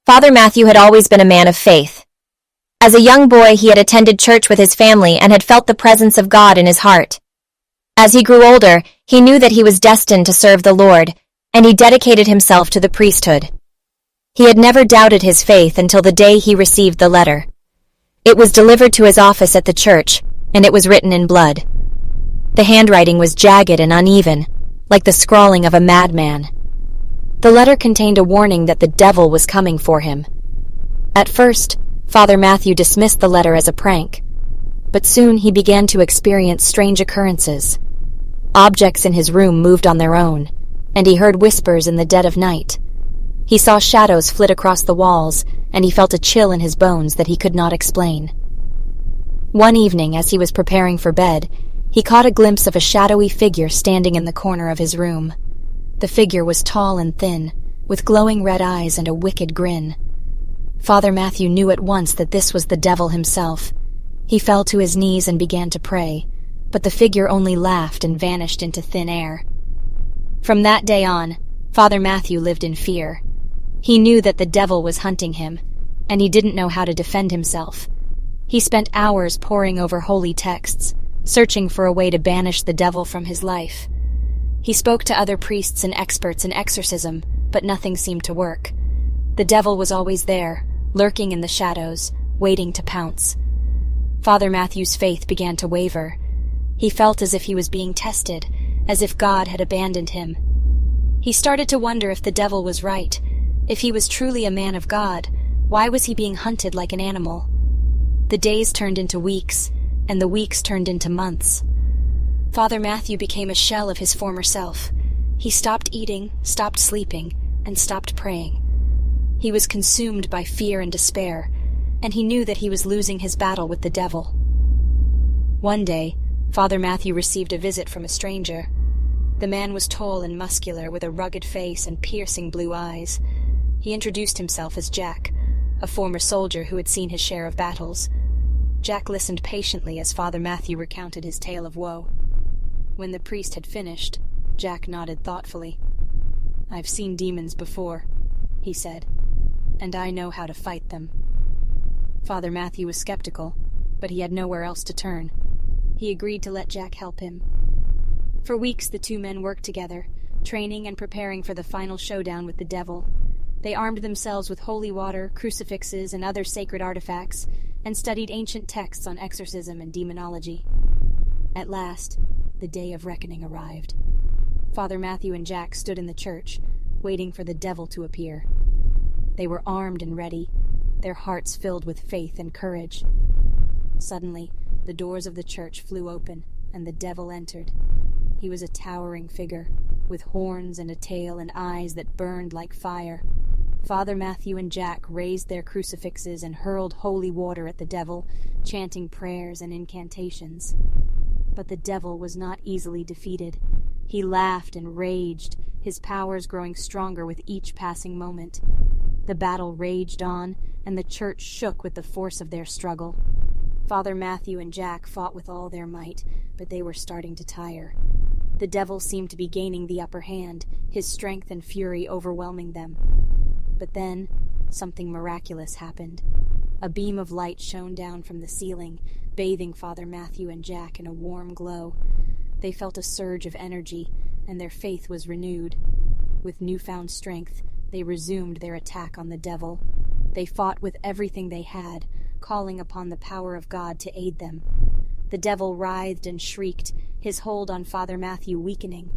Father Matthew had always been a man of faith. As a young boy, he had attended church with his family and had felt the presence of God in his heart. As he grew older, he knew that he was destined to serve the Lord, and he dedicated himself to the priesthood. He had never doubted his faith until the day he received the letter. It was delivered to his office at the church, and it was written in blood. The handwriting was jagged and uneven, like the scrawling of a madman. The letter contained a warning that the devil was coming for him. At first, Father Matthew dismissed the letter as a prank, but soon he began to experience strange occurrences. Objects in his room moved on their own, and he heard whispers in the dead of night. He saw shadows flit across the walls, and he felt a chill in his bones that he could not explain. One evening, as he was preparing for bed, he caught a glimpse of a shadowy figure standing in the corner of his room. The figure was tall and thin, with glowing red eyes and a wicked grin. Father Matthew knew at once that this was the devil himself. He fell to his knees and began to pray, but the figure only laughed and vanished into thin air. From that day on, Father Matthew lived in fear. He knew that the devil was hunting him, and he didn't know how to defend himself. He spent hours poring over holy texts, searching for a way to banish the devil from his life. He spoke to other priests and experts in exorcism, but nothing seemed to work. The devil was always there, lurking in the shadows, waiting to pounce. Father Matthew's faith began to waver. He felt as if he was being tested, as if God had abandoned him. He started to wonder if the devil was right. If he was truly a man of God, why was he being hunted like an animal? The days turned into weeks, and the weeks turned into months. Father Matthew became a shell of his former self. He stopped eating, stopped sleeping, and stopped praying. He was consumed by fear and despair, and he knew that he was losing his battle with the devil. One day, Father Matthew received a visit from a stranger. The man was tall and muscular, with a rugged face and piercing blue eyes. He introduced himself as Jack, a former soldier who had seen his share of battles. Jack listened patiently as Father Matthew recounted his tale of woe. When the priest had finished, Jack nodded thoughtfully. "I've seen demons before," he said, "and I know how to fight them." Father Matthew was skeptical, but he had nowhere else to turn. He agreed to let Jack help him. For weeks the two men worked together, training and preparing for the final showdown with the devil. They armed themselves with holy water, crucifixes, and other sacred artifacts, and studied ancient texts on exorcism and demonology. At last, the day of reckoning arrived. Father Matthew and Jack stood in the church, waiting for the devil to appear. They were armed and ready, their hearts filled with faith and courage. Suddenly, the doors of the church flew open, and the devil entered. He was a towering figure, with horns and a tail and eyes that burned like fire. Father Matthew and Jack raised their crucifixes and hurled holy water at the devil, chanting prayers and incantations. But the devil was not easily defeated. He laughed and raged, his powers growing stronger with each passing moment. The battle raged on, and the church shook with the force of their struggle. Father Matthew and Jack fought with all their might, but they were starting to tire. The devil seemed to be gaining the upper hand, his strength and fury overwhelming them. But then, something miraculous happened. A beam of light shone down from the ceiling, bathing Father Matthew and Jack in a warm glow. They felt a surge of energy, and their faith was renewed. With newfound strength, they resumed their attack on the devil. They fought with everything they had, calling upon the power of God to aid them. The devil writhed and shrieked, his hold on Father Matthew weakening.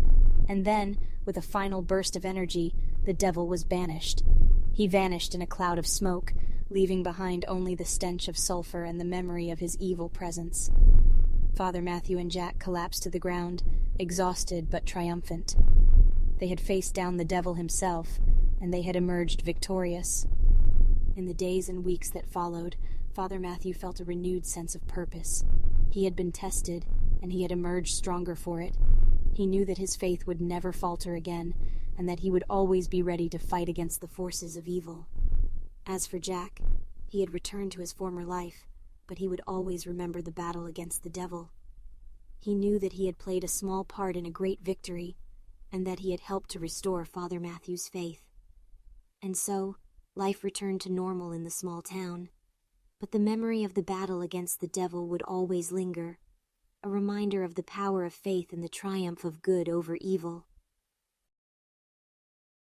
And then, with a final burst of energy, the devil was banished. He vanished in a cloud of smoke, leaving behind only the stench of sulfur and the memory of his evil presence. Father Matthew and Jack collapsed to the ground, exhausted but triumphant. They had faced down the devil himself, and they had emerged victorious. In the days and weeks that followed, Father Matthew felt a renewed sense of purpose. He had been tested, and he had emerged stronger for it. He knew that his faith would never falter again, and that he would always be ready to fight against the forces of evil. As for Jack, he had returned to his former life, but he would always remember the battle against the devil. He knew that he had played a small part in a great victory, and that he had helped to restore Father Matthew's faith. And so, life returned to normal in the small town. But the memory of the battle against the devil would always linger, a reminder of the power of faith and the triumph of good over evil.